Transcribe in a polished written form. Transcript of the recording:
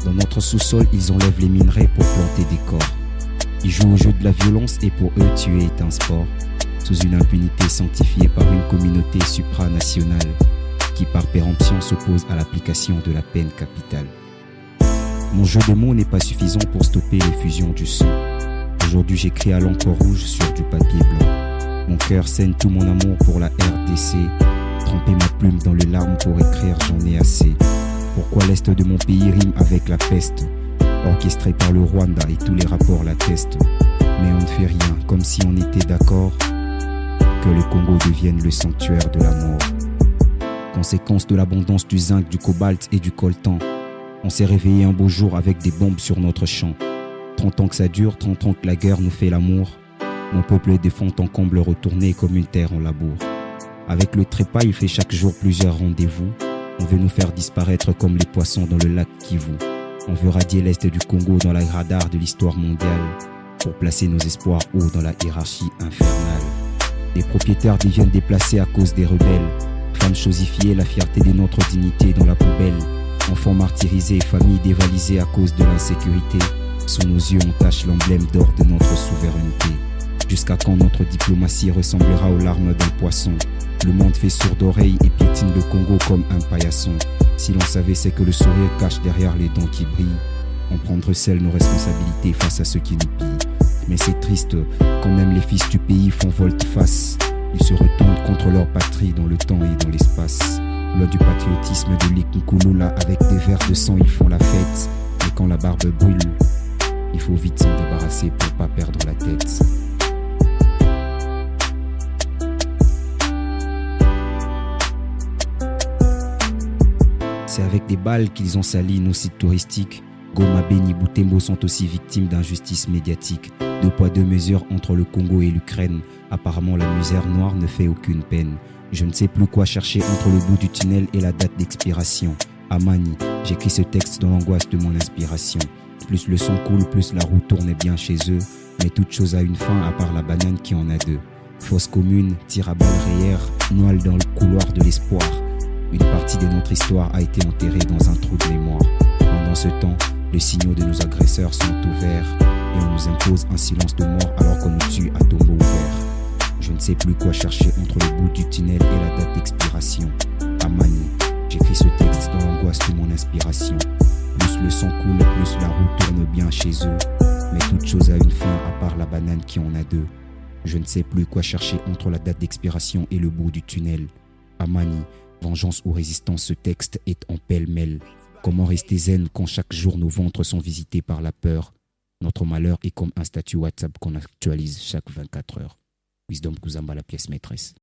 Dans notre sous-sol, ils enlèvent les minerais pour planter des corps. Ils jouent au jeu de la violence et pour eux, tuer est un sport. Sous une impunité sanctifiée par une communauté supranationale qui par péremption s'oppose à l'application de la peine capitale. Mon jeu de mots n'est pas suffisant pour stopper l'effusion du sang. Aujourd'hui j'écris à l'encre rouge sur du papier blanc. Mon cœur saigne tout mon amour pour la RDC. Tremper ma plume dans le larme pour écrire, j'en ai assez. Pourquoi l'Est de mon pays rime avec la peste, orchestré par le Rwanda et tous les rapports l'attestent. Mais on ne fait rien, comme si on était d'accord que le Congo devienne le sanctuaire de la mort. Conséquence de l'abondance du zinc, du cobalt et du coltan. On s'est réveillé un beau jour avec des bombes sur notre champ. 30 ans que ça dure, 30 ans que la guerre nous fait l'amour. Mon peuple est de fond en comble retourné comme une terre en labour. Avec le trépas, il fait chaque jour plusieurs rendez-vous. On veut nous faire disparaître comme les poissons dans le lac Kivu. On veut radier l'Est du Congo dans la radar de l'histoire mondiale pour placer nos espoirs hauts dans la hiérarchie infernale. Les propriétaires deviennent déplacés à cause des rebelles. Femmes chosifiées, la fierté de notre dignité dans la poubelle. Enfants martyrisés, familles dévalisées à cause de l'insécurité. Sous nos yeux, on tâche l'emblème d'or de notre souveraineté. Jusqu'à quand notre diplomatie ressemblera aux larmes d'un poisson? Le monde fait sourde oreille et piétine le Congo comme un paillasson. Si l'on savait c'est que le sourire cache derrière les dents qui brillent, on prendrait seul nos responsabilités face à ceux qui nous pillent. Mais c'est triste, quand même les fils du pays font volte-face. Ils se retournent contre leur patrie dans le temps et dans l'espace. Loi du patriotisme de l'Ikunkulula, avec des verres de sang ils font la fête. Et quand la barbe brûle, il faut vite s'en débarrasser pour pas perdre la tête. C'est avec des balles qu'ils ont sali nos sites touristiques. Goma, Beni, Butembo sont aussi victimes d'injustices médiatiques. 2 poids 2 mesures entre le Congo et l'Ukraine. Apparemment la misère noire ne fait aucune peine. Je ne sais plus quoi chercher entre le bout du tunnel et la date d'expiration. À Mani, j'écris ce texte dans l'angoisse de mon inspiration. Plus le sang coule, plus la roue tourne bien chez eux. Mais toute chose a une fin à part la banane qui en a 2. Fosse commune, tir à balles réelles, noile dans le couloir de l'espoir. Une partie de notre histoire a été enterrée dans un trou de mémoire. Pendant ce temps, les signaux de nos agresseurs sont ouverts et on nous impose un silence de mort alors qu'on nous tue à tombeau ouvert. Je ne sais plus quoi chercher entre le bout du tunnel et la date d'expiration. À Mani, j'écris ce texte dans l'angoisse de mon inspiration. Plus le sang coule, plus la roue tourne bien chez eux. Mais toute chose a une fin à part la banane qui en a 2. Je ne sais plus quoi chercher entre la date d'expiration et le bout du tunnel. À Mani, vengeance ou résistance, ce texte est en pêle-mêle. Comment rester zen quand chaque jour nos ventres sont visités par la peur? Notre malheur est comme un statut WhatsApp qu'on actualise chaque 24 heures. Wisdom Kuzamba, la pièce maîtresse.